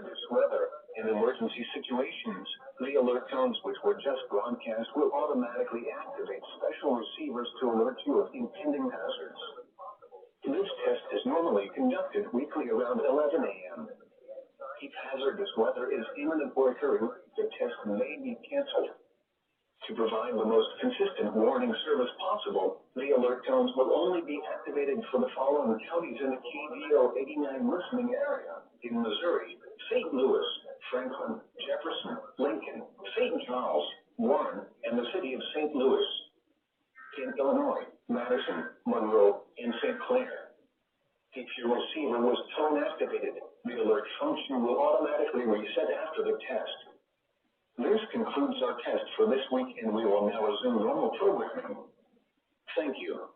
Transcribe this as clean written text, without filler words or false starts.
hazardous weather and emergency situations. The alert tones which were just broadcast will automatically activate special receivers to alert you of impending hazards. This test is normally conducted weekly around 11 a.m. If hazardous weather is imminent or occurring, the test may be canceled. To provide the most consistent warning service possible, the alert tones will only be activated for the following counties in the KDO89 listening area: in Missouri, St. Louis, Franklin, Jefferson, Lincoln, St. Charles, Warren, and the city of St. Louis. In Illinois, Madison, Monroe, and St. Clair. If your receiver was tone activated, the alert function will automatically reset after the test. This concludes our test for this week, and we will now resume normal programming. Thank you.